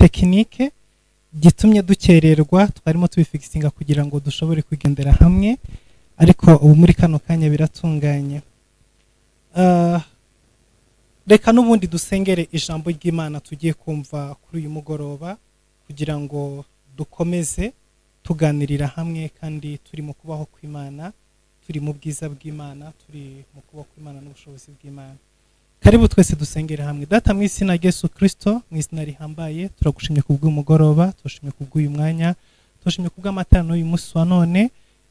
tekinike gitumye dukererwa, twarimo tubifikisinga kugira ngo dushobore kugendera hamwe, ariko ubu muri kano kanya biratunganye. Reka n'ubundi dusengere ijambo ry'Imana tugiye kumva kuri uyu mugoroba kugira ngo dukomeze tuganirira hamwe kandi turi mu kubaho kw'Imana, turi mu bwiza bw'Imana, turi mu kubaho kw'Imana n'ubushobozi bw'Imana. Karibu twese dusengere hamwe. Data mu izina rya Yesu Kristo, mu izina rihambaye, turagushimye kubw'uyu mugoroba, turashimye kubw'uyu mwanya, turashimye kubw'amateraniro y'uyu munsi wa none.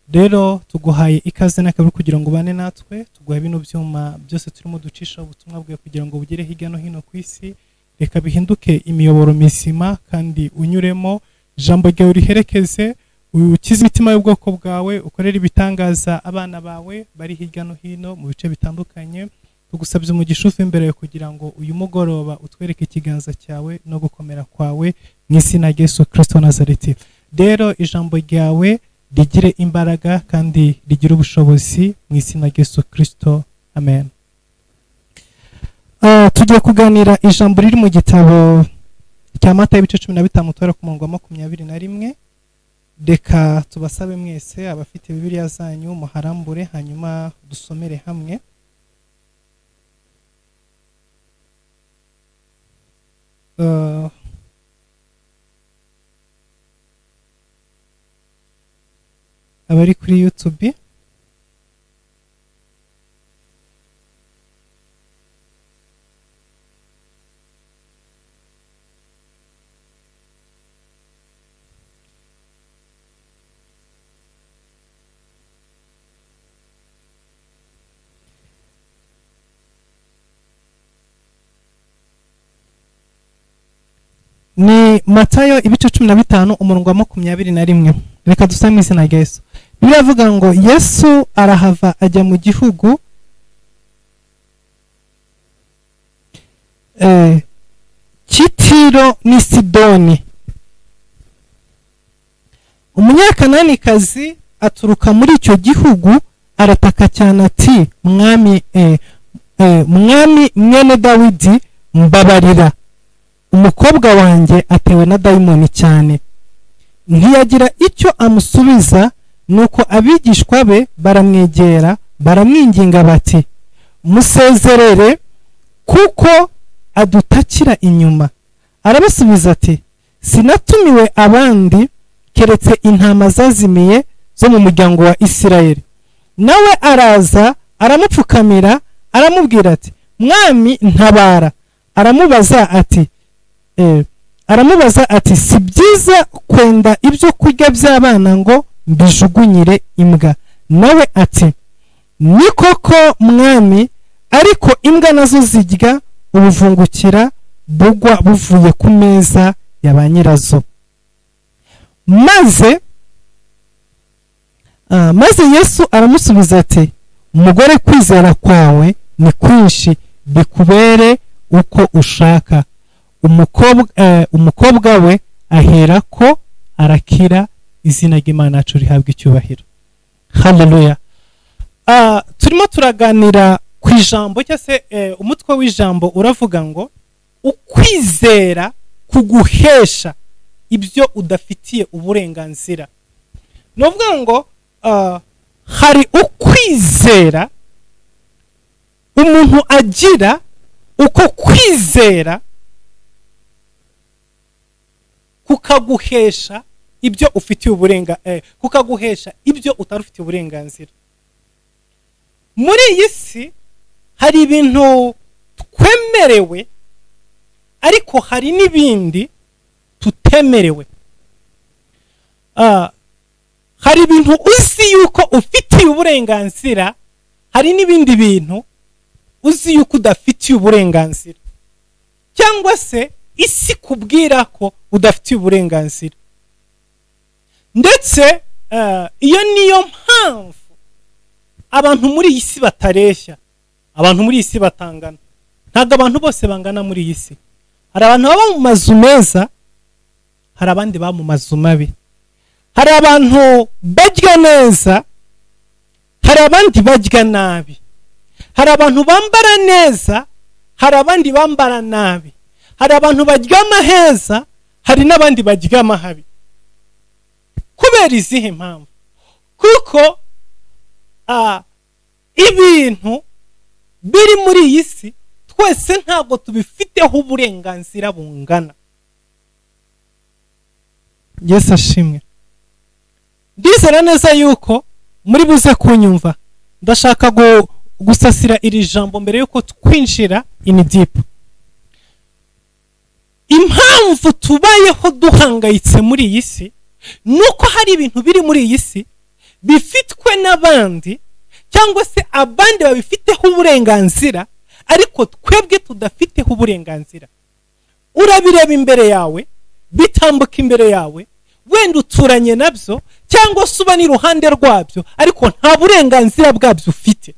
Rero tuguhaye ikaze n'akabiri kugira ngo ubane natwe, tuguhaye bino byuma byose turimo ducisha ubutumwa bwawe kugira ngo bugere hirya no hino ku isi. Reka bihinduke imiyoboro mizima kandi unyuremo, ijambo ryawe riherekeze, ukize imitima y'ubwoko bwawe, ukorere ibitangaza abana bawe bari hirya no hino mu bice bitandukanye. Tugusabye umugisha uva imbere kugira ngo uyu mugoroba utwereke ikiganza cyawe no gukomera kwawe mu izina rya Yesu Kristo Nazareti. Rero ijambo ryawe rigire imbaraga kandi rigire ubushobozi mu izina rya Yesu Kristo, amen. Tugiye kuganira ijambo riri mu gitabo cya Matayo ibice 15 tuhera ku murongo wa 21. Reka tubasabe mwese abafite Bibiliya zanyu muharambure hanyuma dusomere hamwe. Abari kuri YouTube ni Matayo ibice 15 umurongo wa 21. Reka dusome izina rya Yesu. Biravuga ngo Yesu arahava ajya mu gihugu Tiro ni Sidoni. Umunyakananikazi aturuka muri icyo gihugu arataka cyane ati, mwami mwene Dawidi, mbabarira, umukobwa wanjye atewe na dayimoni cyane. Ntiyagira icyo amusubiza, nuko abigishwa be baramwegera baramwinginga bati, musezerere kuko adutakira inyuma. Arabasubiza ati, sinatumiwe abandi keretse intama zazimiye zo mu muryango wa Isirayeli. Nawe araza aramupfukamira aramubwira ati, mwami ntabara. Aramubaza ati si byiza kwenda ibyo kurya by'abana ngo mbijugunyire imbwa? Nawe ati, ni koko mwami, ariko imbwa nazo zirya ubuvungukira bugwa buvuye ku meza ya ba nyirazo. Maze Yesu aramusubiza ati, umugore, kwizera kwawe ni kwinshi, bikubere uko ushaka. Umukobwa we ahera ko arakira, izina ry'Imana yacu rihabwa icyubahiro. Haleluya. Turimo turaganira ku ijambo cyangwa se umutwe w'ijambo uravuga ngo ukwizera kuguhesha ibyo udafitiye uburenganzira. Novuga ngo hari ukwizera umuntu agira, uko kwizera kukaguhesha ibyo ufitiye kukaguhesha ibyo utarufitiye uburenganzira. Muri iyi si hari ibintu twemerewe, ariko hari n'ibindi tutemerewe. Hari ibintu uzi yuko ufitiye uburenganzira, hari n'ibindi bintu uzi yuko udafitiye uburenganzira, cyangwa se isi kubwira ko udafitiye uburenganzira. Ndetse iyo niyo mpamvu abantu muri iyi si batareshya, abantu muri iyi si batangana. Ntabwo abantu bose bangana muri iyi si. Hari abantu baba mu mazu meza, hari abandi baba mu mazu mabi. Hari abantu barya neza, hari abandi barya nabi. Hari abantu bambara neza, hari abandi bambara nabi. Hari abantu baryama heza, hari n'abandi baryama habi. Kubera izihe mpamvu? Kuko ibintu biri muri iyi si twese ntabwo tubifiteho uburenganzira bungana. Yesu ashimwe. Ndizera neza yuko muri buze kunyumva. Ndashaka gusasira iri jambo mbere yuko twinjira in deep. Impamvu tubayeho duhangayitse muri iyi si nuko hari ibintu biri muri iyi si bifitwe n'abandi cyangwa se abandi babifiteho uburenganzira ariko twebwe tudafiteho uburenganzira. Urabireba imbere yawe, bitambuka imbere yawe, wenda uturanye nabyo cyangwa se uba n'iruhande rwabyo ariko nta burenganzira bwabyo ufite.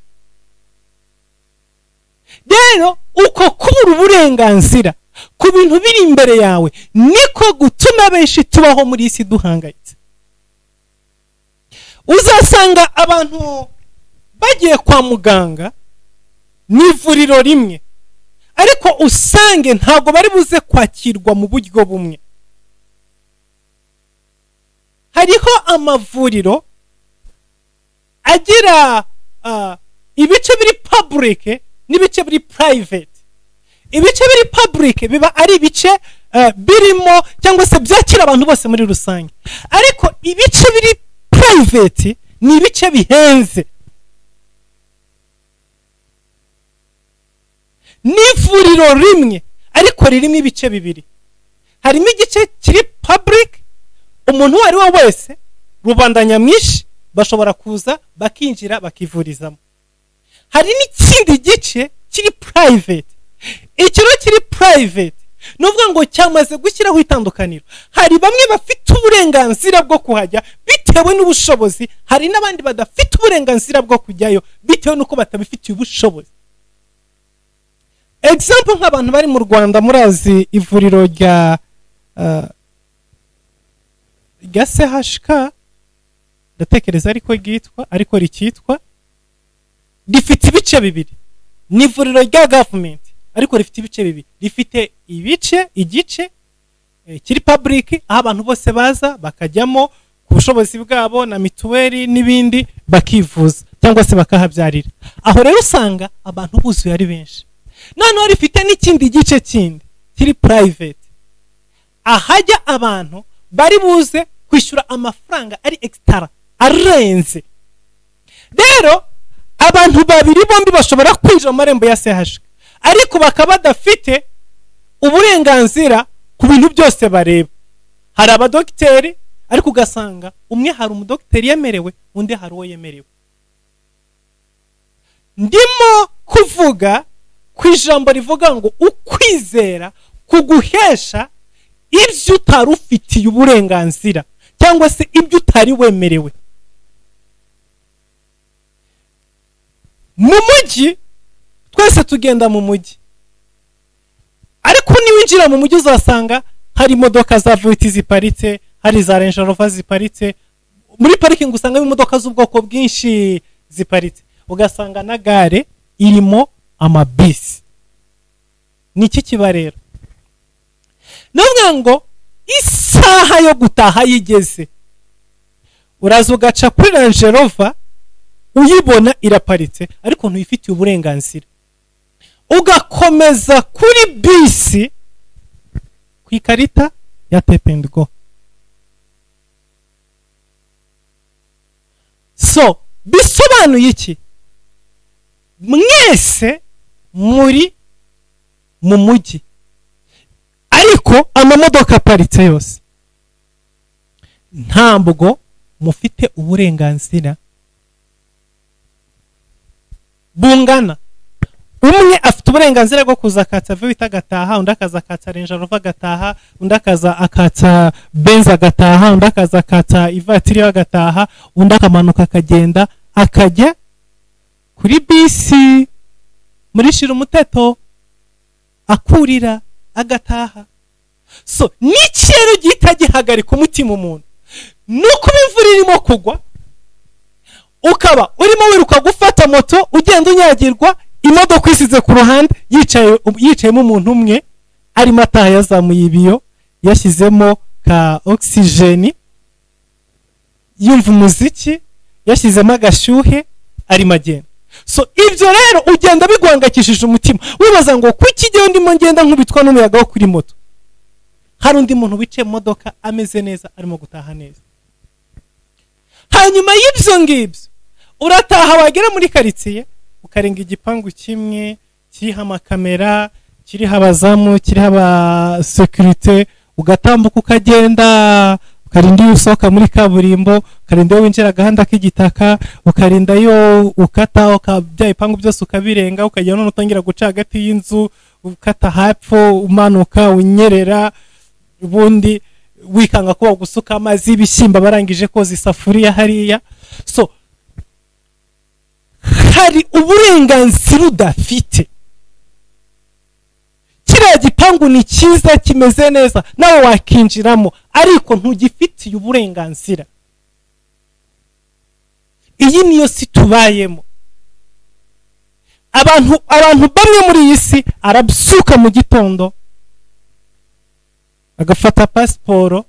Rero uko kubura uburenganzira ku bintu biri imbere yawe niko gutuma benshi tubaho muri isi duhangayitse. Uzasanga abantu bagiye kwa muganga n'ivuriro rimwe ariko usange ntabwo bari buze kwakirwa mu buryo bumwe. Hariho amavuriro agira ibice biri public n'ibice biri private. Ibice biri public biba ari ibice birimo cyangwa se byakira abantu bose muri rusange, ariko ibice biri private ni ibice bihenze. N'ivuriro rimwe ariko ririmo ibice bibiri. Harimo igice kiri public, umuntu wari we wese, rubanda nyamwinshi bashobora kuza bakinjira bakivurizamo. Hari n'ikindi gice kiri private. Ikiro kiri private nuvuga ngo cyamaze gushyiraho itandukaniro. Hari bamwe bafite uburenganzira bwo kuhajya bitewe n'ubushobozi, hari n'abandi badafite uburenganzira bwo kujyayo bitewe nuko batabifitiye ubushobozi. Example nk'abantu bari mu Rwanda, murazi ivuriro rya CHK, ndatekereza ariko rikitwa, rifite ibice bibiri. Ni ivuriro rya government ariko rifite ibice bibiri. Rifite igice kiri public aho abantu bose baza bakajyamo ku bushobozi bwabo na mituweli n'ibindi bakivuza cyangwa se bakahabyarira. Aho rero usanga abantu buzuye ari benshi. Noneho rifite n'ikindi gice kiri private, ahajya abantu bari buze kwishyura amafaranga ari extra arenze. Rero abantu babiri bombi bashobora kwinjira mu marembo ya CHK ariko bakaba badafite uburenganzira ku bintu byose bareba. Hari abadokiteri ariko ugasanga umwe hari umudokiteri yemerewe, undi hari uwo yemerewe. Ndimo kuvuga ku ijambo rivuga ngo ukwizera kuguhesha ibyo utari ufitiye uburenganzira cyangwa se ibyo utari wemerewe. Mu mujyi twese tugenda mu mujyi, ariko niwinjira mu mujyi uzasanga hari imodoka za Voiti ziparitse, hari za Range Rover ziparitse, muri parking usanga imodoka z'ubwoko bwinshi ziparitse, ugasanga na gare irimo amabisi. Niki kiba rero? Navuga ngo isaha yo gutaha yigeze, uraza ugaca kuri Range Rover uyibona iraparitse ariko ntuyifitiye uburenganzira, ugakomeza kuri bisi ku ikarita ya Tap and Go. So bisobanuye iki? Mwese muri mu mujyi ariko amamodoka aparitse yose, ntabwo mufite uburenganzira bungana. Umwe afite uburenganzira bwo kuza akatsa Voiti agataha, undi akaza akatsa Range Rover agataha, undi akaza akatsa Benz agataha, undi akaza akatsa ivatiri agataha, undi akamanuka akagenda akajya kuri bisi muri Shira Umuteto akurira agataha. So n'ikero gihita gihagarika umutima umuntu nuko imvura irimo kugwa, ukaba urimo wiruka gufata moto ugenda unyagirwa, imodoka isize ku ruhande yicayemo umuntu umwe arimo ataha yazamuye ibiyo yashyizemo ka oxygeni, yumva umuziki, yashyizemo agashyuhe, ari magenda. So ibyo rero ugenda biguhangayikishije umutima, wibaza ngo kuki igihe ndimo ngenda nkubitwa n'umuyaga wo kuri moto, hari undi muntu wicaye mu modoka ameze neza, arimo gutaha neza. Hanyuma y'ibyo ngibyo urataha, wagera muri karitsiye ukarenga igipangu kimwe kiriho amakamera, kiriho abazamu, kiriho abasekirite, ugatambuka ukagenda, ukarinda iyo usohoka muri kaburimbo, ukarinda iyo winjira agahanda k'igitaka, ukarinda iyo ukata, bya bipangu byose ukabirenga, ukagera none utangira guca hagati y'inzu, ukata hepfo, umanuka, unyerera, ubundi wikanga kuba gusuka amazi y'ibishyimbo barangije koza isafuriya hariya. So hari uburenganzira udafite. Kiriya gipangu ni cyiza, kimeze neza, nawe wakinjiramo, ariko ntugifitiye uburenganzira. Iyi niyo si tubayemo. Abantu bamwe muri iyi si arabyuka mu gitondo, agafata pasiporo,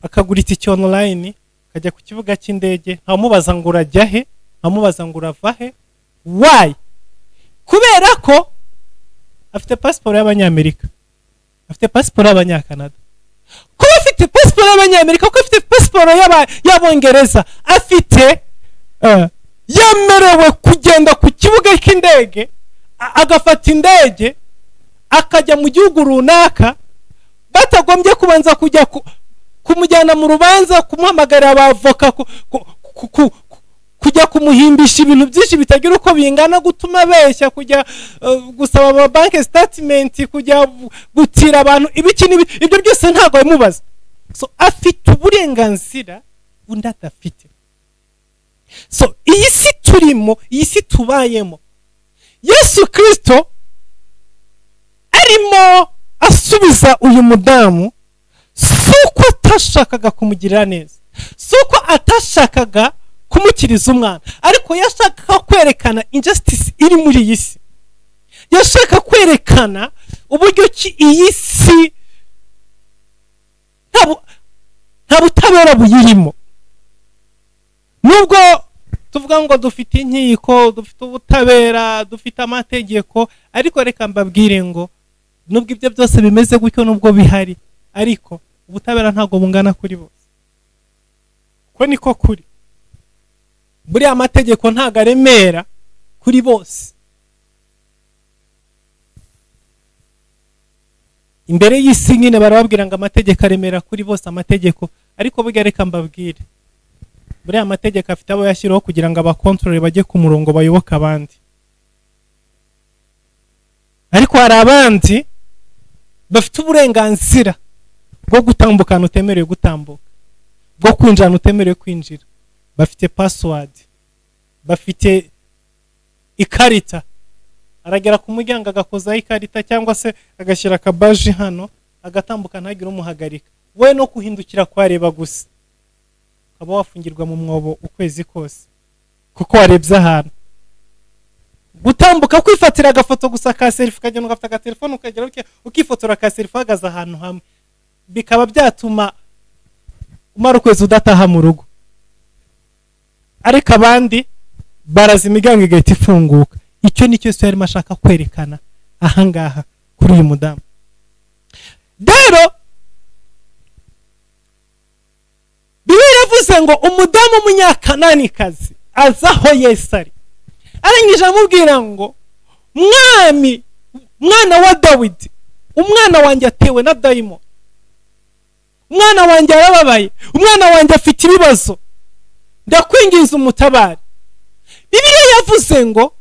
akagura itike online, akajya ku kibuga cy'indege, ntamubaza ngo urajya he, ntamubaza ngo urava he. Why? Kubera ko afite pasiporo y'Abanyamerika, afite pasiporo y'Abanyakanada. Kuba afite pasiporo y'Abanyamerika, kuba afite pasiporo y'Abongereza, afite yemerewe kugenda ku kibuga cy'indege, agafata indege akajya mu gihugu runaka, batagombye kubanza kujya kumujyana mu rubanza, kumuhamagarira abavoka, kujya kumuhimbisha ibintu byinshi bitagira uko bingana, gutuma beshya, kujya gusaba ama bank statement, kujya gutira abantu ibiki ibyo byose ntago bimubaza. So afite uburenganzira undi adafite. So iyi si turimo, iyi si tubayemo, Yesu Kristo arimo asubiza uyu mudamu, suko atashakaga kumugirira neza, suko atashakaga kumukiriza umwana, ariko yashaka kwerekana injustice iri muri iyi si. Yashaka kwerekana uburyo ki iyi si nta butabera buyirimo. Nubwo tuvuga ngo dufite inkiko, dufite ubutabera, dufite amategeko, ariko reka mbabwire ngo nubwo ibyo byose bimeze gutyo, nubwo bihari, ariko ubutabera ntago bungana kuri bose. Ko niko kuri. Buriya amategeko ntago aremera kuri bose. Imbere y'isi nyine barababwira ngo amategeko aremera kuri bose amategeko, ariko burya reka mbabwire, buriya amategeko afite abo yashyiraho kugira ngo abakontorore bajye ku murongo bayoboke abandi. Ariko hari abandi bafite uburenganzira bwo gutambuka utemerewe gutambuka, bwo kwinjira utemerewe kwinjira, bafite password, bafite ikarita, aragera ku muryango agakozaho ikarita cyangwa se agashyira akabaji hano, agatambuka ntagire umuhagarika. We no kuhindukira kwareba gusa, ukaba wafungirwa mu mwobo ukwezi kose kuko warebye ahantu. Gutambuka kwifatira agafoto gusa ka selfie, ukagenda ugafata agatelefone ukagera ukifotora ka selfie uhagaze ahantu hamwe, bikaba byatuma umara ukwezi udataha mu rugo. Ariko abandi baraza imiryango igahita ifunguka. Icyo nicyo Yesu yarimo ashaka kwerekana ahangaha kuri uyu mudamu. Rero Bibiliya yavuze ngo umudamu w'Umunyakananikazi aza aho Yesu ari, arangije amubwira ngo mwami, mwana wa Dawidi, umwana wanjye atewe na dayimoni, umwana wanjye arababaye, umwana wanjye afite ibibazo, ndakwinginze umutabare. Bibiliya yavuze ngo,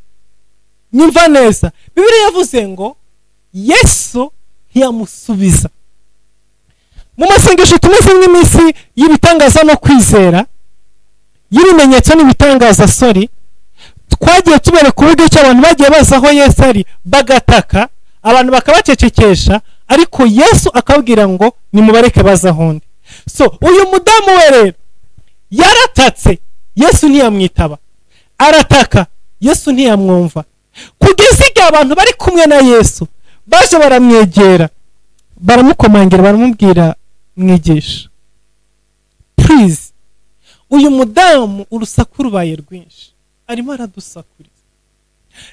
nyumva neza, Bibiliya yavuze ngo Yesu ntiyamusubiza. Mu masengesho tumeze nk'iminsi y'ibitangaza no kwizera, y'ibimenyetso n'ibitangaza, twagiye tubereka uburyo ki abantu bagiye baza aho Yesu ari bagataka, abantu bakabacecekesha, ariko Yesu akabwira ngo nimubareke baza ahundi. So uyu mudamu we rero yaratatse, Yesu ntiyamwitaba, arataka, Yesu ntiyamwumva, kugeza igihe abantu bari kumwe na Yesu baje baramwegera, baramukomangira baramubwira mwigisha please uyu mudamu urusaku rubaye rwinshi arimo aradusakuriza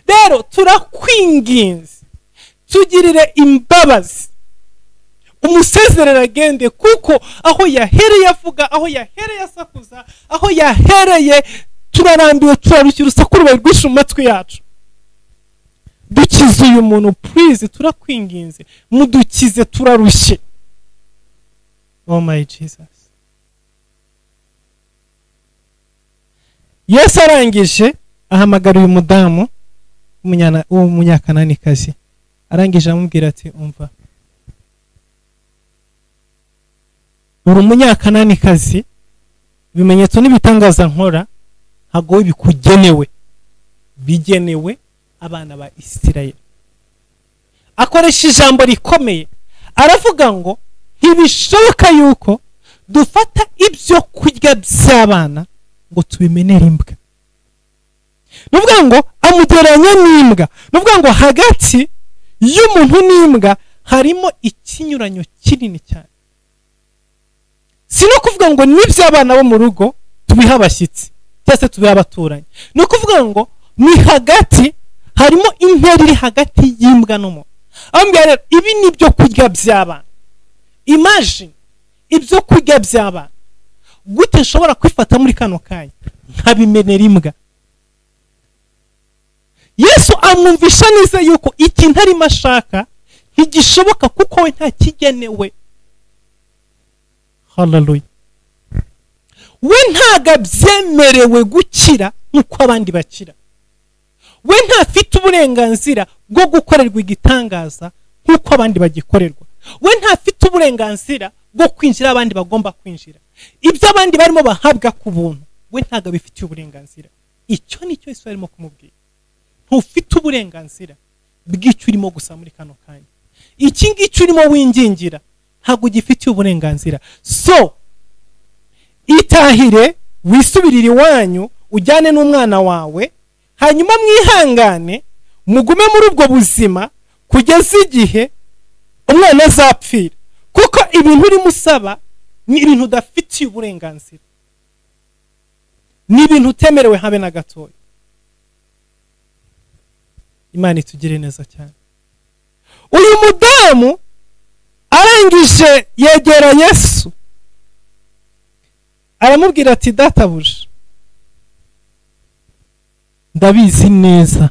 rero turakwinginze tugirire imbabazi umusezerera agende kuko aho yahereye avuga aho yahereye asakuza aho yahereye turarambiwe turarushya urusaku rubaye rwinshi mu matwi yacu dukize uyu muntu please turakwinginze mudukize turarushye oh my Jesus Yesu arangije ahamagara uyu mudamu w'umunyakananikazi arangije amubwira ati umva uri umunyakananikazi ibimenyetso n'ibitangaza nkora ntago bikugenewe bigenewe abana ba Isirayeli akoresha ijambo rikomeye aravuga ngo ntibishoboka yuko dufata ibyo kurya by'abana ngo tubimenere imbwa nuvuga ngo amugereranya n'imbwa nuvuga ngo hagati y'umuntu n'imbwa harimo ikinyuranyo kinini cyane sino kuvuga ngo n'iby'abana bo mu rugo tubiha abashyitsi cyase tubiha abaturanyi no kuvuga ngo ni hagati harimo intera iri hagati y'imbwa n'umuntu ambwira ibi ni byo kurya by'abana imagine ibyo kurya by'abana gute nshobora kwifata muri kano kanya nkabimenera imbwa Yesu amwumvisha neza yuko ikintu arimo ashaka ntigishoboka kuko we nta kigenewe hallelujah we ntaga byemerewe gukira nk'uko abandi bakira we ntafite uburenganzira bwo gukorerwa igitangaza nk'uko abandi bagikorerwa we ntafite uburenganzira bwo kwinjira abandi bagomba kwinjira ibyo abandi barimo bahabwa ku buntu we ntaga bifitiye uburenganzira icyo nicyo Yesu arimo kumubwira ntufite uburenganzira bw'icyo urimo gusa muri kano kanya iki ngicyo urimo wingingira ntago gifitiye uburenganzira so itahire wisubirire iwanyu ujyane n'umwana wawe hanyuma mwihangane mugume muri ubwo buzima kugeza igihe umwana azapfira kuko ibintu urimo usaba ni ibintu udafitiye uburenganzira ni ibintu utemerewe habe na gatoya Imana itugire neza cyane uyu mudamu arangije yegera Yesu aramubwira ati databuja ndabizi neza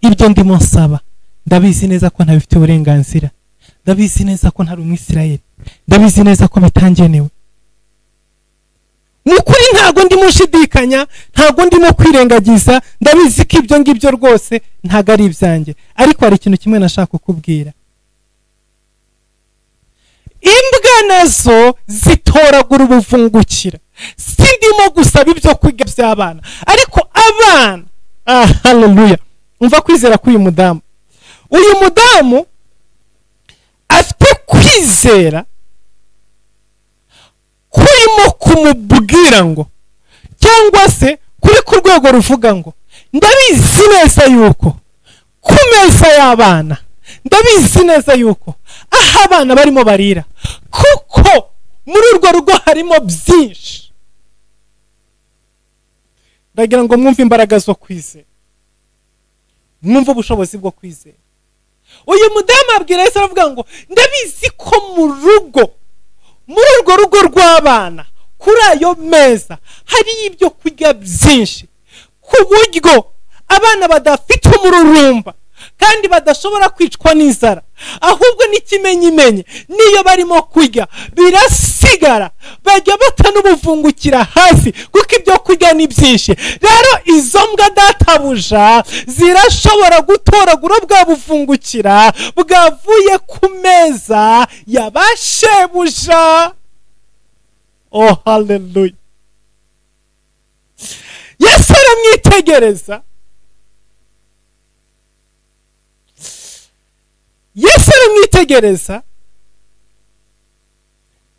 ibyo ndimo nsaba ndabizi neza ko ntabifite uburenganzira ndabizi neza ko ntari umwisirayeli ndabizi neza ko bitangenewe mukuri ntago ndimo nshidikanya ntago ndimo kwirengagiza ndabizi ko ibyo ngibyo rwose ntago ari ibyanjye ariko hari ikintu kimwe nashaka kukubwira imbwa nazo zitoragura ubuvungukira sindimo gusaba ibyo kurya by'abana ariko abana haleluya umva kwizera k'uyu mudamu afite kwizera kurimo kumubwira ngo cyangwa se kuri ku rwego ruvuga ngo ndabizi neza yuko ku meza y'abana ndabizi neza yuko aho abana barimo barira kuko muri urwo rugo harimo byinshi ndagira ngo mwumve imbaraga zo kwizera mwumve ubushobozi bwo kwizera uyu mudamu abwira Yesu aravuga ngo ndabizi ko muri urwo rugo rw'abana kuri ayo meza hari ibyo kurya byinshi ku buryo abana badafite umururumba kandi badashobora kwicwa n'inzara ahubwo n'ikimenyimenye niyo barimo kurya birasigara bajya batanubuvungukira hasi kuko ibyo kurya ni byinshi rero izo mbwa databuja zirashobora gutoragura bwa buvungukira bwavuye ku meza y'abashebuja oh haleluya Yesu aramwitegereza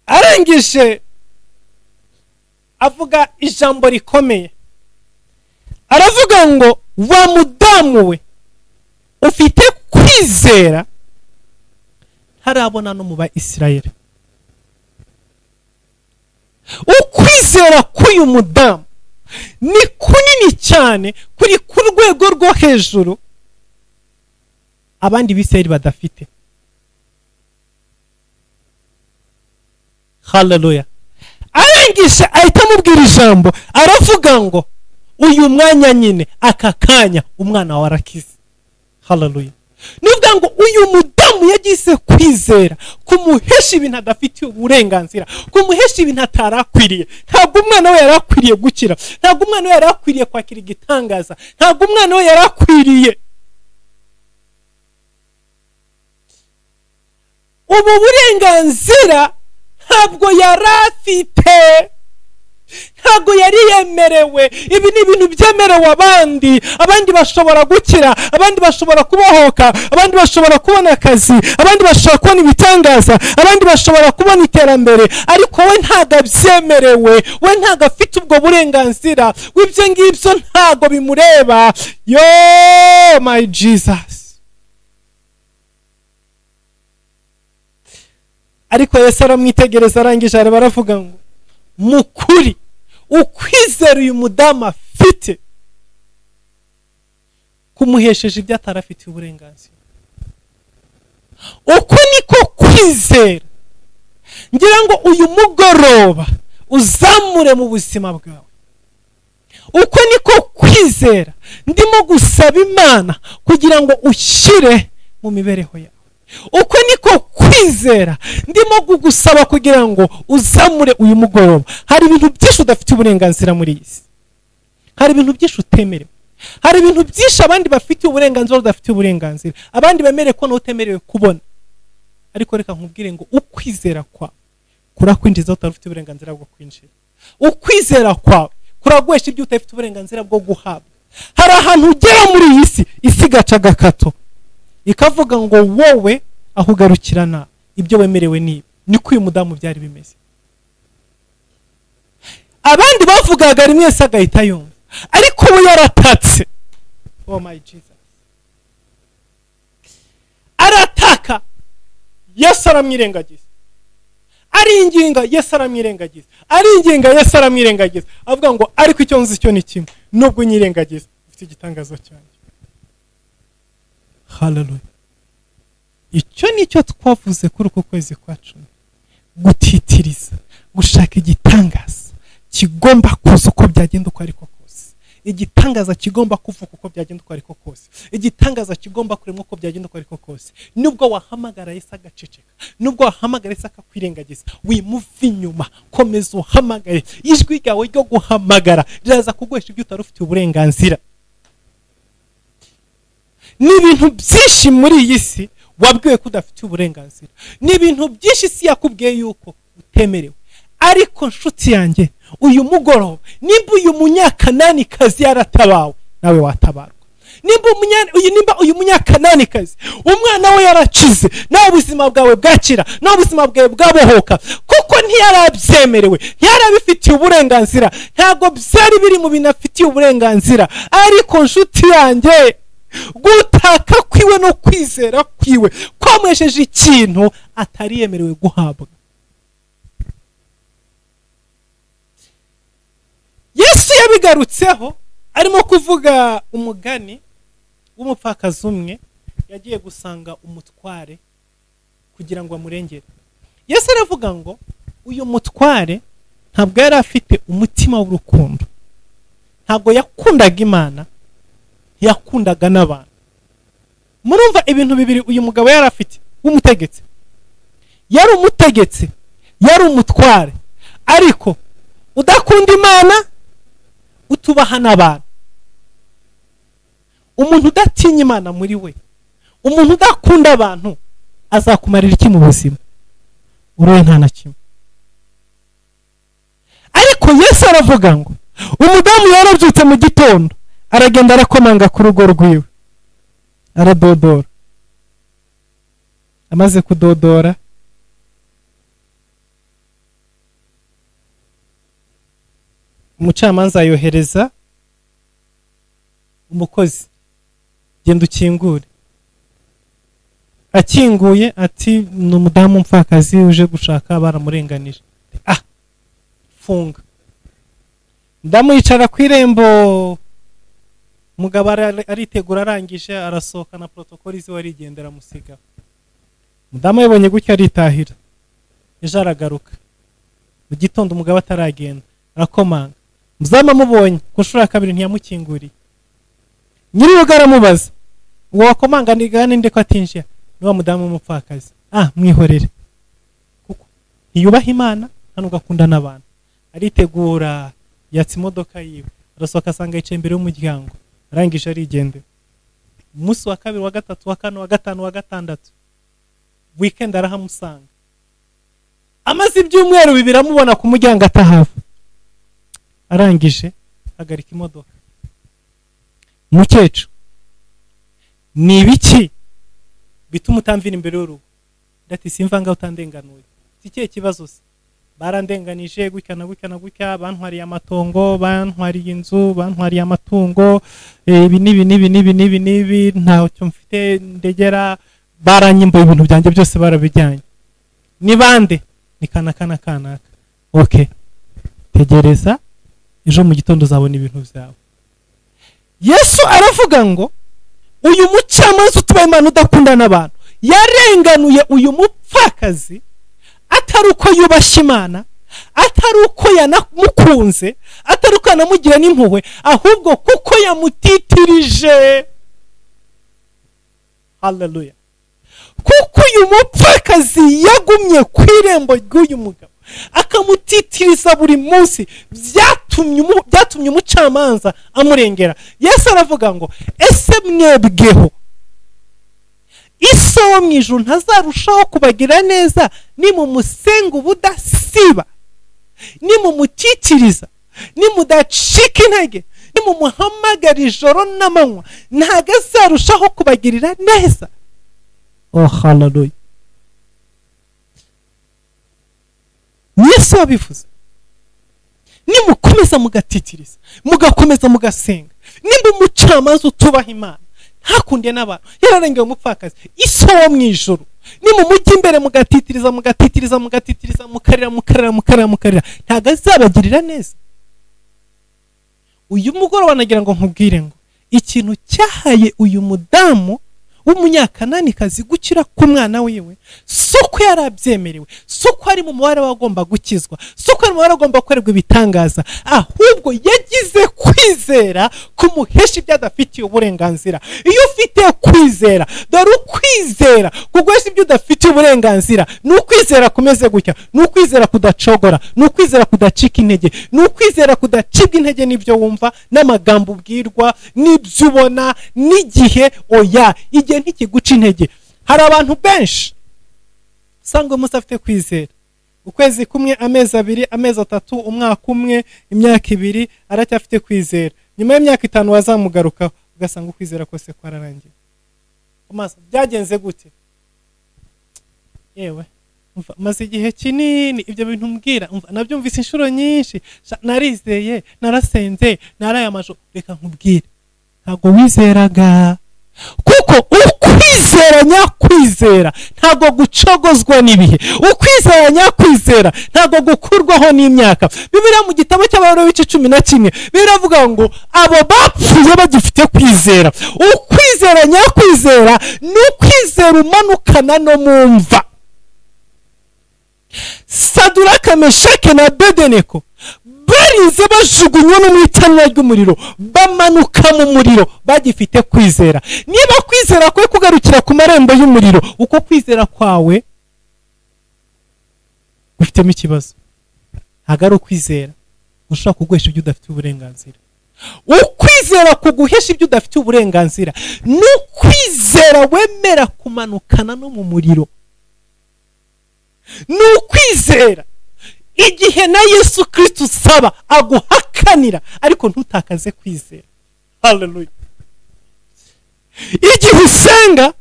arangije avuga ijambo rikomeye aravuga ngo wa mudamu we ufite kwizera ntarabona no mu Bayisiraheli. Ukwizera k'uyu mudamu ni kunini cyane, kuri ku rwego rwo hejuru abandi Bisirayeli badafite. Haleluya. Arangije ahita amubwira ijambo, aravuga ngo uyu mwanya nyine, aka kanya umwana wawe arakize. Haleluya. Nuvuga ngo uyu mudamu yagize kwizera kumuhesha ibintu adafitiye uburenganzira, kumuhesha ibintu atarakwiriye. Ntabwo umwana we yarakwiriye gukira, ntabwo umwana we yarakwiriye kwakira igitangaza, ntabwo umwana we yarakwiriye ubu burenganzira, ntabwo yarafite, ntabwo yari yemerewe. Ibi ni ibintu byemerewe abandi. Abandi bashobora gukira, abandi bashobora kubohoka, abandi bashobora kubona akazi, abandi bashobora kubona ibitangaza, abandi bashobora kubona iterambere, ariko we ntabwo abyemerewe, we ntabwo afite ubwo burenganzira. W'ibyo ngibyo ntabwo bimureba. Yo my Jesus. Ariko Yesu aramwitegereza, arangije areba, aravuga ngo mukuri ukwizera uyu mudamu afite kumuhesheje ibyo atarafitiye uburenganzira. Uko niko kwizera ngira ngo uyu mugoroba uzamure mu buzima bwawe. Uko niko kwizera ndimo gusaba Imana kugira ngo ushyire mu mibereho yawe. Uko niko kwizera ndimo kugusaba kugira ngo uzamure uyu mugoroba. Hari ibintu byinshi udafite uburenganzira muri iyi si, hari ibintu byinshi utemerewe, hari ibintu byinshi abandi bafite uburenganzira udafite uburenganzira, abandi bemerewe ko nawe utemerewe kubona. Ariko reka nkubwire ngo ukwizera kwawe kurakwinjiza aho utarafite uburenganzira bwo kwinjira. Ukwizera kwawe kuraguhesha ibyo utafite uburenganzira bwo guhabwa. Hari ahantu ugera muri iyi si, isi gaca gakato ikavuga ngo wowe aho ugarukirana ibyo wemerewe nibi. Niko uyu mudamu byari bimeze. Abandi bavugaga rimwe se agahita yumva, ariko we yaratatse. Oh my Jesus. Arataka, Yesu aramwirengagiza. Aringinga, Yesu aramwirengagiza. Aringinga, Yesu aramwirengagiza. Avuga ngo ariko icyo nzi cyo ni kimwe, nubwo nyirengagiza ufite igitangazo cyanjye. Hallelujah. Icyo nicyo twavuze kuri uko kwezi kwa 10. Gutitiriza, gushaka igitangaza kigomba kuza uko byagenda uko ariko kose. Igitangaza kigomba kuvuka uko byagenda uko ariko kose. Igitangaza kigomba kuremwa uko byagenda uko ariko kose. Nubwo wahamagara Yesu agaceceka, nubwo wahamagara Yesu akakwirengagiza, wimuva inyuma, komeza uhamagare. Ijwi ryawe ryo guhamagara riraza kuguhesha ibyo utarufite uburenganzira. Ni ibintu byinshi muri iyi si wabwiwe ko udafite uburenganzira. Ni ibintu byinshi isi yakubwiye yuko utemerewe. Ariko nshuti yanjye, uyu mugoroba nimba uyu munyakanani kazi yaratabawe, nawe watabarwa. Nimba uyu munyakanani kazi umwana we yarakize, nawe ubuzima bwawe bwakira, nawe ubuzima bwawe bwabohoka, kuko ntiyarabyemerewe, ntiyarabifitiye uburenganzira, ntabwo byari biri mu binafitiye uburenganzira. Ariko nshuti yanjye, gutaka kwiwe no kwizera kwiwe kwamwesheje ikintu atari yemerewe guhabwa. Yesu yabigarutseho arimo kuvuga umugani w'umupfakazi umwe yagiye gusanga umutware kugira ngo amurengere. Yesu aravuga ngo uyu mutware ntabwo yari afite umutima w'urukundo, ntabwo yakundaga Imana, yakundaga n'abantu. Murumva ibintu bibiri uyu mugabo yari afite w'umutegetsi. Yari umutegetsi, yari umutware, ariko udakunda Imana, utubaha n'abantu. Umuntu udatinya Imana muri we, umuntu udakunda abantu, azakumarira iki mu buzima? Uruwe nta na kimwe. Ariko Yesu aravuga ngo umudamu yarabyutse mu gitondo, aragenda arakomanga ku rugo rwiwe, aradodora. Amaze kudodora, umucamanza yohereza umukozi, genda ukingure. akinguye ati ni umudamu mpfakazi uje gushaka baramurenganije. Funga. Ndamuyicara ku irembo, mugabo aritegura arangije arasohoka na protokoli ze warigendera musiga. Mudamu yabonye gutya aritahira. Ejo aragaruka. Mu gitondo umugabo ataragenda arakomanga. Muzama mubonye ku nshuro ya kabiri ntiyamukinguriye. Nyirirugo aramubaza, uwo wakomanga ndigane nde ko atinjiye? Ni wa mudamu w'umupfakazi. Mwihorere. Kuko iyubaha Imana hano ugakunda n'abantu. Aritegura yatse imodoka yiwe. Arasohoka asanga yicaye imbere y'umuryango. Arangije arigendera. Umunsi wa kabiri, wa gatatu, wa kane, wa gatanu, wa gatandatu. Weekend arahamusanga. Amaze ibyumweru bibiri amubona ku muryango atahava. Arangije hagarika imodoka. Mukecuru, ni ibiki bituma utamvira imbere y'urugo? Ndati simva ngaho utandenganuye. Ikihe kibazo se? Barandenganije gutya bantwariye amatongo, bantwariye inzu, bantwariye amatungo, ibi nibi ntaho cyo mfite ndegera, baranyimbuye ibintu byanjye byose barabijyanye. Ni bande? Ni kanaka. Okay. Tegereza ejo mu gitondo uzabona ibintu byawe. Yesu aravuga ngo uyu mucamanza utubaye Imana udakunda n'abantu yarenganuye uyu mupfakazi atari uko yubashye Imana, atari uko yanamukunze, atari uko yanamugira n'impuhwe, ahubwo kuko yamutitirije. Haleluya. Kuko uyu mupfakazi yagumye ku irembo ry'uyu mugabo akamutitiriza buri munsi, byatumye umucamanza amurengera. Yesu aravuga ngo ese mwebweho Ise wo mu ijuru ntazarushaho kubagira neza nimumusenga ubudasiba, nimumutitiriza, nimudacika intege, nimumuhamagara ijoro n'amanywa, ntago azarushaho kubagirira neza. Haleluya. Yesu wabivuze. Nimukomeza mugatitiriza, mugakomeza mugasenga, nimba umucamanza utubaha Imana ntakunde n'abantu yararengeye umupfakazi, Ise wo mu ijuru nimumujya imbere mugatitiriza, mukarira, ntago azabagirira neza. Uyu mugoroba nagira ngo nkubwire ngo ikintu cyahaye uyu mudamu w'umunyakananikazi gukira ku mwana wiwe soko yarabyemerewe, soko ari mu mubare wagomba gukizwa, soko ari mu mubare wagomba gukorerwa ibitangaza, ahubwo yagize kwizera kumuhesha ibyo adafitiye uburenganzira. Iyo ufite kwizera, dore ukwizera kuguhesha ibyo udafitiye uburenganzira, ni ukwizera kumeze gutya, ni ukwizera kudacogora, ni ukwizera kudacika intege, ni ukwizera kudacibwa intege n'ibyo wumva, n'amagambo ubwirwa, n'ibyo ubona, n'igihe oya igihe ntikiguca intege. Hari abantu benshi sangwe musa afite kwizera, ukwezi kumwe, amezi abiri, amezi atatu, umwaka umwe, imyaka ibiri, aracyafite kwizera. Nyuma y'imyaka 5 wazamugarukaho ugasanga ukwizera kose kwararangiye. Amaso byagenze gute? Yewe maze igihe kinini ibyo bintu mbwira, nabyumvise inshuro nyinshi, narizeye, narasenze, naraye amajoro. Reka nkubwire, ntago wizeraga, kuko ukwizera nyakwizera ntago gucogozwa n'ibihe, ukwizera nyakwizera ntago gukurwaho n'imyaka. Bibiliya mu gitabo cy'Abaroma 11 biravuga ngo abo bapfuye bagifite kwizera. Ukwizera nyakwizera ni ukwizera umanukana no mumva. Saduraka, Meshake na Abedenego barinze bajugunywa no mu itanura ry'umuriro, bamanuka mu muriro bagifite kwizera. Niba kwizera kwe kugarukira ku marembo y'umuriro, uko kwizera kwawe ufitemo ikibazo. Hagaro kwizera ushaka kuguhesha ibyo udafite uburenganzira. Ukwizera kuguhesha ibyo udafite uburenganzira ni ukwizera wemera kumanukana no mu muriro. Ni ukwizera igihe na Yesu Kristo saba aguhakanira ariko ntutakaze kwizera. Haleluya. Igihe usenga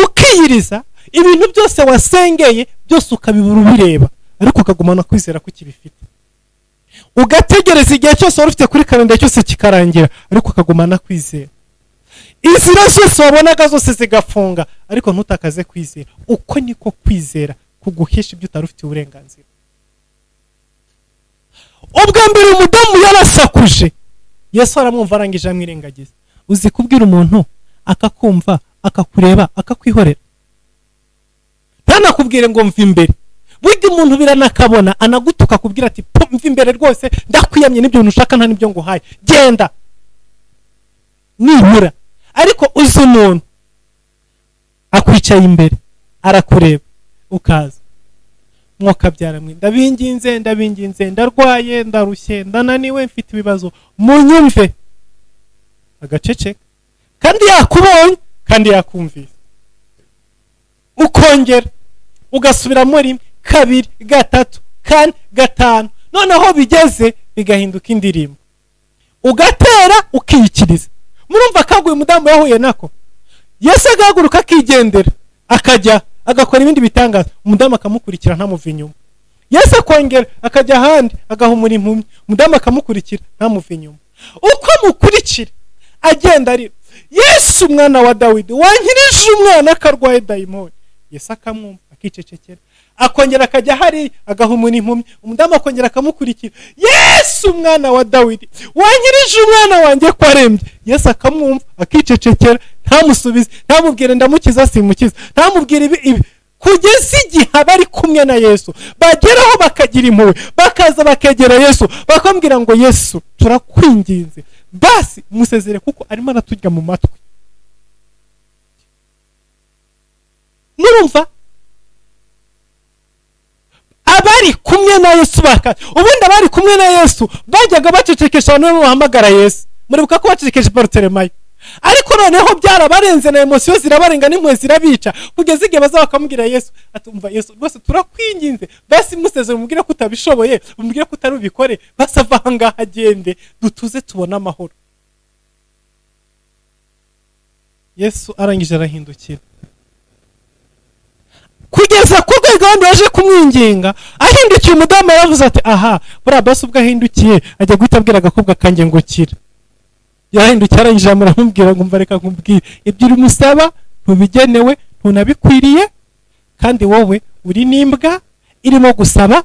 ukiyiriza, ibintu byose wasengeye byose ukabibura ubireba, ariko ukagumana kwizera ko kibifite. Ugategereza igihe cyose wari ufite kuri kalenda cyose kikarangira, ariko ukagumana kwizera. inzira zose wabonaga zose zigafunga, ariko ntutakaze kwizera. Uko niko kwizera kuguhesha ibyo utari ufite uburenganzira. Ubwa mbere umudamu yarasakuje, Yesu aramwumva arangije amwirengagiza. Uzi kubwira umuntu akakumva, akakureba, akakwihorera, ntanakubwire ngo mva imbere. Burya umuntu biranakabona anagutuka kubwira ati mva imbere rwose, ndakwiyamye n'ibyo ushaka nta n'ibyo nguhaye, genda nibura. Ariko uzi umuntu akwicaye imbere arakureba, ukaza mwokabyaramwe, ndabinginze, ndarwaye, ndarushye, ndananiwe, mfite ibibazo, munyumve. Agaceceka, kandi yakubonye kandi yakumvise. Ukongera ugasubira muri rimwe, kabiri, gatatu, kane, gatanu, noneho bigeze bigahinduka indirimbo, ugatera ukiyikiriza. Murumva kaguye umudamu yahuye nako. Yesu agahaguruka akigendera, akajya agakora ibindi bitangaza, umudamu akamukurikira ntamuva inyuma. Yesu akongera akajya ahandi agahumura impumyi, umudamu akamukurikira ntamuva inyuma. Uko mukurikira agenda ari Yesu mwana wa Dawidi, wankirije umwana akarwaye dayimoni. Yesu akamwumva akicecekera, akongera akajya hari agahumura impumyi, umudamu akongera akamukurikira, Yesu mwana wa Dawidi, wankirije umwana wanjye ko arembye. Yesu akamwumva akicecekera, ntamusubize, ntamubwire ndamukiza simukiza, ntamubwire ibi, kugeza igihe abari kumwe na Yesu bageraho bakagira impuhwe, bakaza bakegera Yesu bakambwira ngo Yesu turakwinginze basi musezere kuko arimo araturya mu matwi. Murumva abari kumwe na Yesu ubundi abari kumwe na Yesu bajyaga bacecekesha abantu bahamagara Yesu. Muribuka ko bacecekesha Bartimayo, ariko noneho byarabarenze na emotion zirabarenga n'impuhwe zirabica, kugeza igihe baza bakamubwira Yesu atumva Yesu rwose turakwinginze basi musezere, mubwire ko utabishoboye, mubwire ko utarubikore, basavanga agende dutuze tubona amahoro. Yesu arangije arahindukira, kugeza ku rwego yaje kumwinginga, ahindukiye umudamu yavuze ati aha buriya basi ubwo ahindukiye ajya guhita abwira agakobwa kanjye ngo kira. Yahindukiye arangije aramubwira ngo mva reka nkubwire, ibyo uri musaba ntubigenewe, ntunabikwiriye, kandi wowe uri n'imbwa irimo gusaba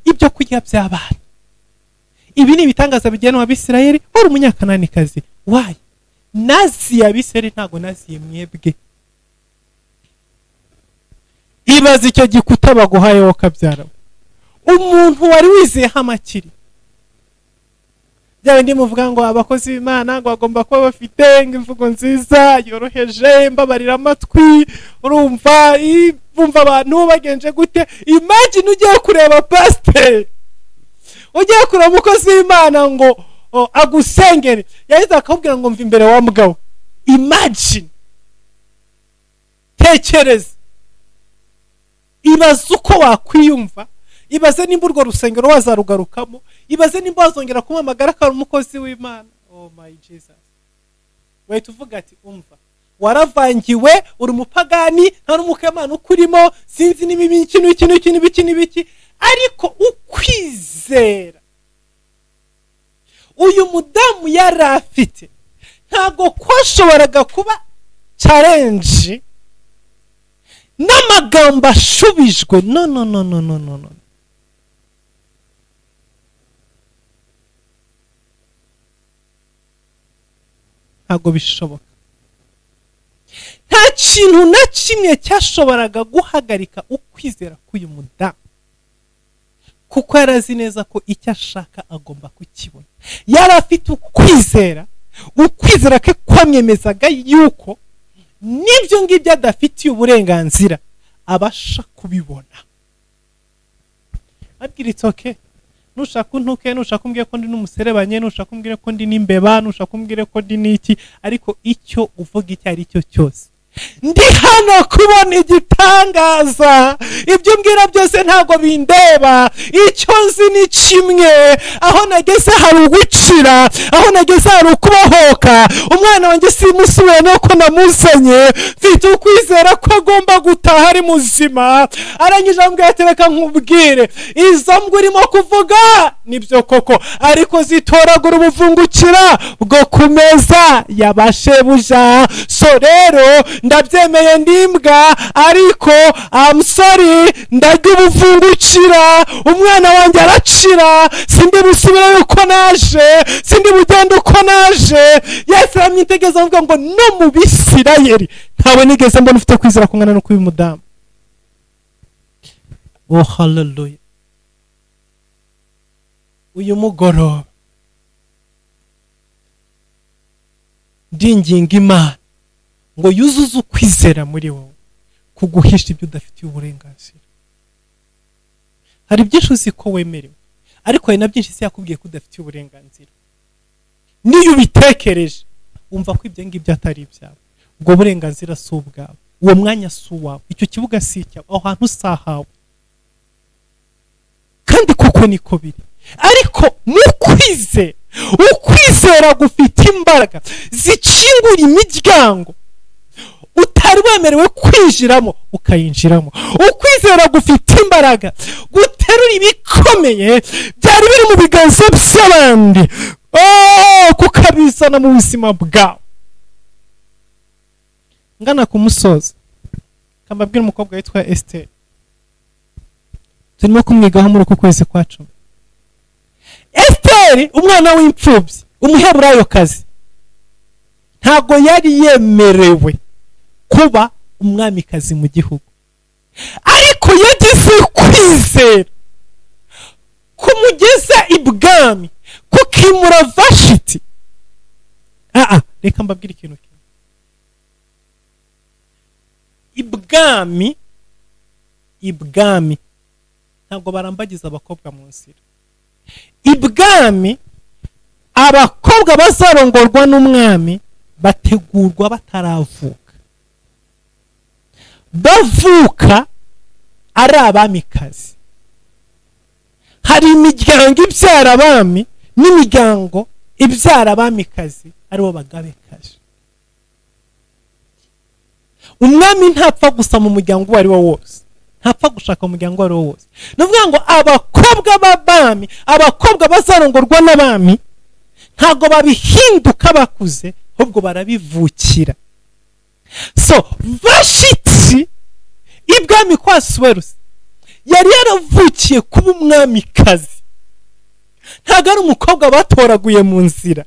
ibyo kurya by'abana. Ibi ni ibitangaza bigenwa Abisirayeli, wari umunyakananikazi. Wayi nazi Abisirayeli ntago naziye mwebwe. Ibaza icyo gikuta baguhaye wo kabyara, umuntu wari wizeyeho amakiri. Byawe ndi muvuga ngo abakozi b'Imana ngo bagomba kuba bafite imvugo nziza yoroheje, mbabarira amatwi, urumva bumva abantu bagenje gute. Imagine ugiye kureba pastor, ugiye kureba umukozi w'Imana ngo agusengere, yahise akakubwira ngo mva imbere wa mugabo. Imagine, tekereza, ibaze uko wakwiyumva, ibaze nimba urwo rusengero wazarugarukamo, ibaze nimba wazongera kumamagara ko ari umukozi w'Imana. Oh my Jesus, wahita uvuga ati umva waravangiwe, uri umupagani, nta n'umukemana ukurimo, sinzi n'imibi ikintu biki, ariko ukwizera uyu mudamu yari afite ntago kwashoboraga kuba challenge n'amagambo ashubijwe. No. Ntago bishoboka. Nta kintu na kimwe cyashoboraga guhagarika ukwizera k'uyu mudamu, kuko yarazi neza ko icyo ashaka agomba kukibona. Yari afite ukwizera ke kwamyemezaga yuko n'ibyo ngibyo adafitiye uburenganzira abasha kubibona. Abwira it's okay, nushaka untuke, nushaka umbwire ko ndi n'umuserebanye, nushaka umbwire ko ndi n'imbeba, nushaka umbwire ko ndi n'iki, ariko icyo uvuga icyo ari cyo cyose ndi hano kubona igitangaza. Ibyo mbwira byose ntabwo bindeba. Icyo nzi ni kimwe, aho nageze hari ugucira, aho nageze hari ukubohoka. Umwana wanjye simusubiye nuko namuzanye, mfite ukwizera ko agomba gutaha ari muzima. Arangije ambwira ati reka nkubwire, izo mbwa urimo kuvuga nibyo koko, ariko zitoragura ubuvungukira bwo ku meza y'abashebuja. So rero ndabyemeye ndimbwa, ariko I'm sorry, ndarya ubuvungukira. Umwana wanjye aracira, sindi busubire uko naje, sindi bugende uko naje. Yesu aramwitegereza avuga ngo no mu Bisirayeli ntawe nigeze mbona ufite kwizera kungana no kuba umudamu. Oh hallelujah. Uyu mugoroba ndinginga Imana ngo yuzuze ukwizera muri wowe, kuguhisha ibyo udafitiye uburenganzira. Hari byinshi uzi ko wemerewe, ariko hari na byinshi isi yakubwiye ko udafitiye uburenganzira. Niyo ubitekereje umva ko ibyo ngibyo atari ibyawe. Ubwo burenganzira si ubwawe, uwo mwanya si uwawe, icyo kibuga si icyawe, aho hantu usahawe. Kandi kuko niko biri. Ariko mukwizera, ukwizera gufite imbaraga zikingura imiryango utari wemerewe kwinjiramo ukayinjiramo. Ukwizera gufite imbaraga guterura ibikomeye byari biri mu biganza by'abandi, kukabizana mu buzima bwawe. Ngana ku musozi kambabwira umukobwa witwa Esther, turimo kumwigaho muri uku kwezi kwa 10. Esther umwana w'imfubyi, umuheburayo kazi, ntabwo yari yemerewe kuba umwamikazi mu gihugu, ariko yagize kwizera kumugeza ibwami, kukimura Vashiti. Reka mbabwire ikintu kimwe. Ibwami ntabwo barambagiza abakobwa mu nzira. Ibwami abakobwa bazarongorwa n'umwami bategurwa bataravuka, bavuka ari abamikazi. Hari imiryango ibyara abami n'imiryango ibyara abamikazi aribo bagabekaje. Umwami ntapfa gusa mu muryango uwo ari wo wose, ntapfa gushaka umuryango uwo ari wo wose. Nuvuga ngo abakobwa b'abami, abakobwa bazarongorwa n'abami, ntago babihinduka bakuze, ahubwo barabivukira. So Vashiti ibwami kwa Suwerusi yari yaravukiye kuba umwamikazi. Ntago ari umukobwa batoraguye mu nzira,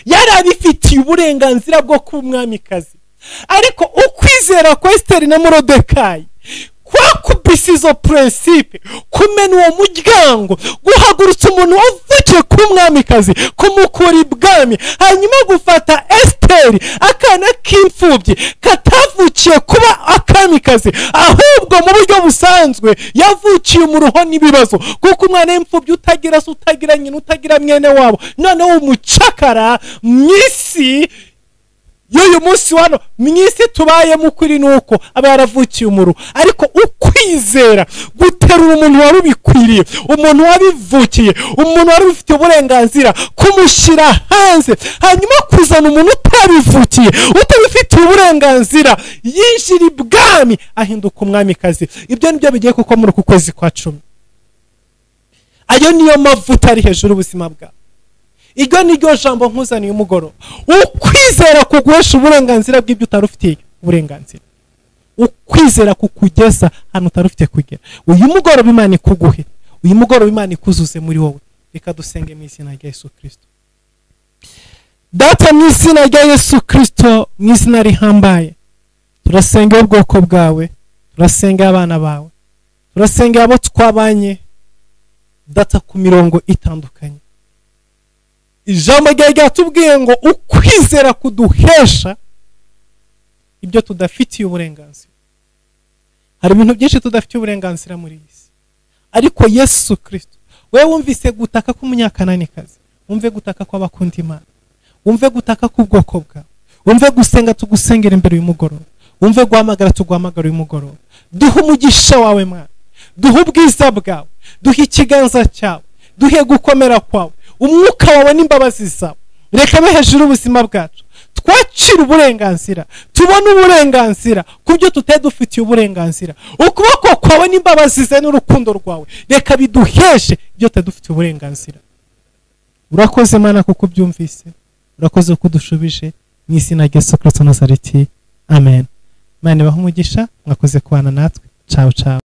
yari abifitiye uburenganzira bwo kuba umwamikazi. Ariko ukwizera kwa Esther na Morodekayi kwakubise izo principe, kumena uwo muryango, guhagurutsa umuntu wavukiye ku mwamikazi, kumukura ibwami, hanyuma gufata Esther akana k'imfubyi katavukiye kuba akamikazi, ahubwo mu buryo busanzwe yavukiye mu ruho n'ibibazo, kuko umwana w'imfubyi utagira se, utagira nyina, utagira mwene wabo, noneho umucakara mw'isi y'uyu munsi wano mw'isi tubayemo kuri nuko aba yaravukiye umuru. Ariko ukwizera guterura umuntu wari ubikwiriye, umuntu wabivukiye, umuntu wari ufite uburenganzira, kumushyira hanze, hanyuma kuzana umuntu utabivukiye, utabifitiye uburenganzira, yinjira ibwami ahinduka umwamikazi. Ibyo nibyo bigiye kuko muri uku kwezi kwa 10. Ayo niyo mavuta ari hejuru ubuzima bwawe. Iryo niryo jambo nkuzaniye umugoroba. Ukwizera kuguhesha uburenganzira bw'ibyo utarufitiye uburenganzira. Ukwizera kukugeza hano utarufite kugera. Uyu mugoroba Imana ikuguhe, uyu mugoroba Imana ikuzuze muri wowe. Reka dusenge mu izina rya Yesu Kristo. Data, mu izina rya Yesu Kristo, mu izina rihambaye, turasenga ubwoko bwawe, turasenga abana bawe, turasenga abo twabanye data ku mirongo itandukanye. Ijambo ryawe ryatubwiye ngo ukwizera kuduhesha ibyo tudafitiye uburenganzira. Hari ibintu byinshi tudafitiye uburenganzira muri iyi si, ariko Yesu Kristo, wewe wumvise gutaka k'umunyakananikazi, wumve gutaka kw'abakunda Imana, wumve gutaka k'ubwoko bwawe, wumve gusenga tugusengera imbere y'umugoroba, wumve guhamagara tuguhamagara uyu mugoroba. Duhe umugisha wawe Mana, duhe ubwiza bwawe, duhe ikiganza cyawe, duhe gukomera kwawe, umwuka wawe n'imbabazi zawe reka be hejuru ubuzima bwacu. Twakira uburenganzira, tubone uburenganzira ku byo tutadufitiye uburenganzira. Ukuboko kwawe n'imbabazi zawe n'urukundo rwawe reka biduheshe ibyo tutadufitiye uburenganzira. Urakoze Mana kuko byumvise, urakoze kuko dushubije mu izina rya Yesu Kristo Nazareti, amen. Mana bahe umugisha, mwakoze kubana natwe. Ciao ciao.